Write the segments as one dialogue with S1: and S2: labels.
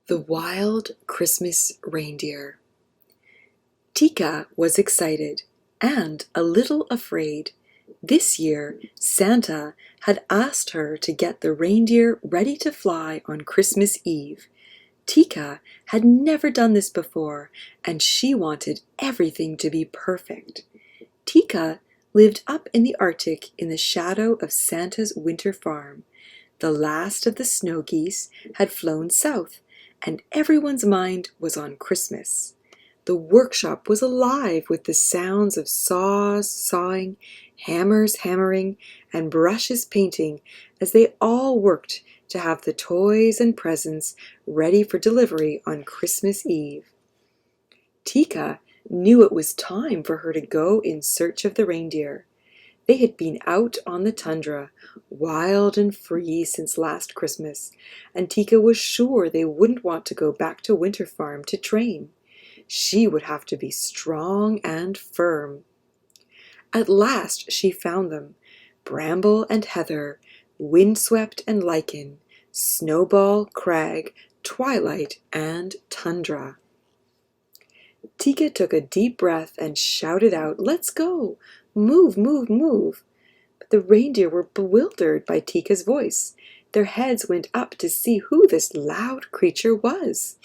S1: The Wild Christmas Reindeer. Teeka was excited and a little afraid. This year, Santa had asked her to get the reindeer ready to fly on Christmas Eve. Teeka had never done this before, and she wanted everything to be perfect. Teeka lived up in the Arctic in the shadow of Santa's winter farm. The last of the snow geese had flown south, and everyone's mind was on Christmas. The workshop was alive with the sounds of saws sawing, hammers hammering, and brushes painting as they all worked to have the toys and presents ready for delivery on Christmas Eve. Teeka knew it was time for her to go in search of the reindeer. They had been out on the tundra, wild and free since last Christmas, and Teeka was sure they wouldn't want to go back to Winter Farm to train. She would have to be strong and firm. At last she found them, Bramble and Heather, Windswept and Lichen, Snowball, Crag, Twilight, and Tundra. Teeka took a deep breath and shouted out, "Let's go! Move, move, move!" But the reindeer were bewildered by Teeka's voice. Their heads went up to see who this loud creature was.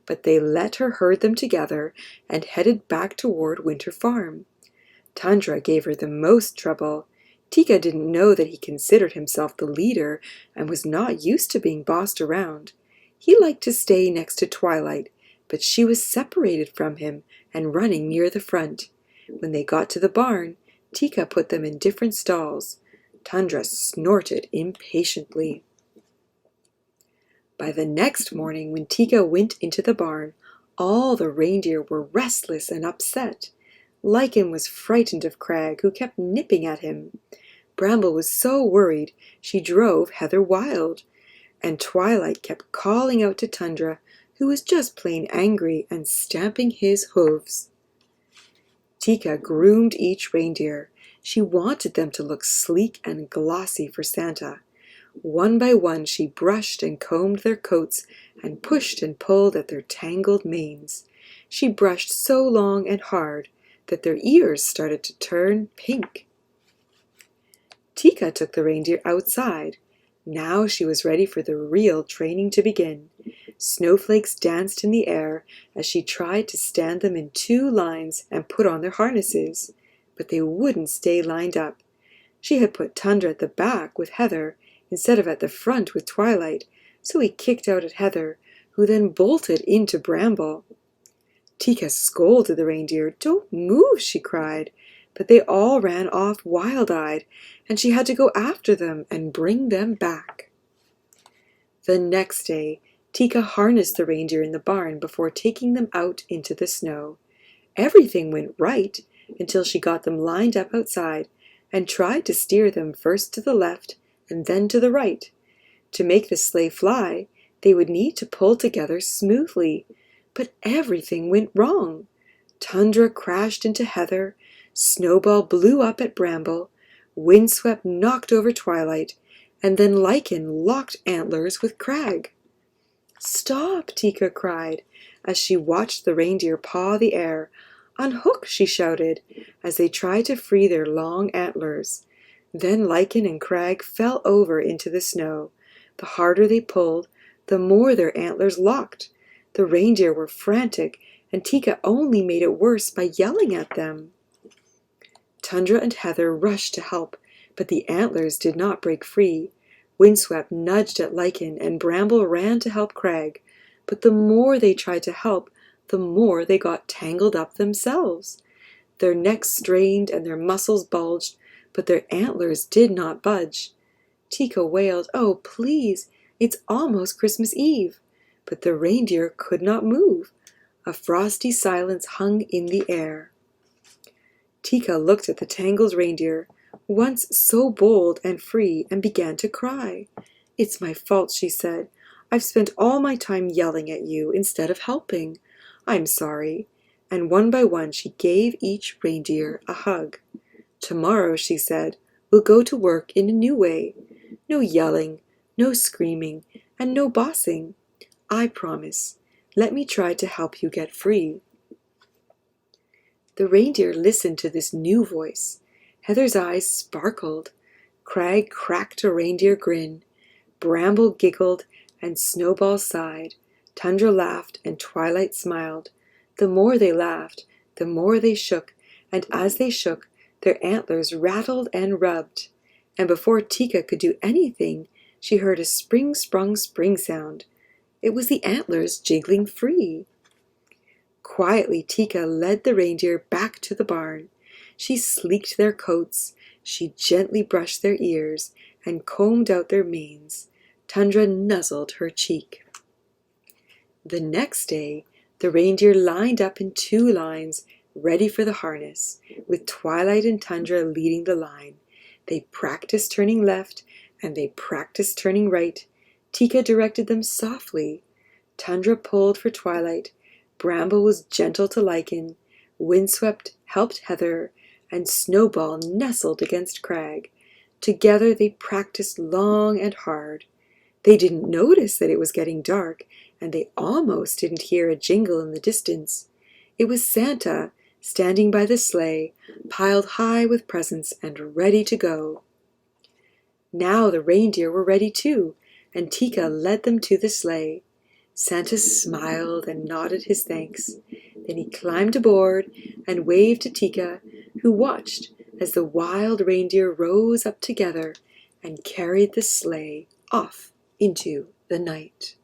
S1: But they let her herd them together and headed back toward Winter Farm. Tundra gave her the most trouble. Teeka didn't know that he considered himself the leader and was not used to being bossed around. He liked to stay next to Twilight, but she was separated from him and running near the front. When they got to the barn, Teeka put them in different stalls. Tundra snorted impatiently. By the next morning, when Teeka went into the barn, all the reindeer were restless and upset. Lichen was frightened of Crag, who kept nipping at him. Bramble was so worried she drove Heather wild, and Twilight kept calling out to Tundra, who was just plain angry and stamping his hooves. Teeka groomed each reindeer. She wanted them to look sleek and glossy for Santa. One by one she brushed and combed their coats and pushed and pulled at their tangled manes. She brushed so long and hard that their ears started to turn pink. Teeka took the reindeer outside. Now she was ready for the real training to begin. Snowflakes danced in the air as she tried to stand them in 2 lines and put on their harnesses, but they wouldn't stay lined up. She had put Tundra at the back with Heather instead of at the front with Twilight, so he kicked out at Heather, who then bolted into Bramble. Teeka scolded the reindeer. "Don't move," she cried, but they all ran off wild-eyed, and she had to go after them and bring them back. The next day, Teeka harnessed the reindeer in the barn before taking them out into the snow. Everything went right until she got them lined up outside and tried to steer them first to the left and then to the right. To make the sleigh fly, they would need to pull together smoothly, but everything went wrong. Tundra crashed into Heather, Snowball blew up at Bramble, Windswept knocked over Twilight, and then Lichen locked antlers with Crag. "Stop!" Teeka cried, as she watched the reindeer paw the air. "Unhook!" she shouted, as they tried to free their long antlers. Then Lichen and Crag fell over into the snow. The harder they pulled, the more their antlers locked. The reindeer were frantic, and Teeka only made it worse by yelling at them. Tundra and Heather rushed to help, but the antlers did not break free. Windswept nudged at Lichen, and Bramble ran to help Crag, but the more they tried to help, the more they got tangled up themselves. Their necks strained and their muscles bulged, but their antlers did not budge. Teeka wailed, "Oh, please, it's almost Christmas Eve." But the reindeer could not move. A frosty silence hung in the air. Teeka looked at the tangled reindeer, once so bold and free, and began to cry. "It's my fault," she said. "I've spent all my time yelling at you instead of helping. I'm sorry." And one by one she gave each reindeer a hug. "Tomorrow," she said, "we'll go to work in a new way. No yelling, no screaming, and no bossing. I promise. Let me try to help you get free." The reindeer listened to this new voice. Heather's eyes sparkled. Crag cracked a reindeer grin. Bramble giggled, and Snowball sighed. Tundra laughed, and Twilight smiled. The more they laughed, the more they shook, and as they shook, their antlers rattled and rubbed. And before Teeka could do anything, she heard a spring-sprung spring sound. It was the antlers jiggling free. Quietly, Teeka led the reindeer back to the barn. She sleeked their coats, she gently brushed their ears, and combed out their manes. Tundra nuzzled her cheek. The next day, the reindeer lined up in 2 lines, ready for the harness, with Twilight and Tundra leading the line. They practiced turning left, and they practiced turning right. Teeka directed them softly. Tundra pulled for Twilight. Bramble was gentle to Lichen. Windswept helped Heather, and Snowball nestled against Crag. Together they practiced long and hard. They didn't notice that it was getting dark, and they almost didn't hear a jingle in the distance. It was Santa, standing by the sleigh, piled high with presents and ready to go. Now the reindeer were ready too, and Teeka led them to the sleigh. Santa smiled and nodded his thanks. Then he climbed aboard and waved to Teeka, who watched as the wild reindeer rose up together and carried the sleigh off into the night.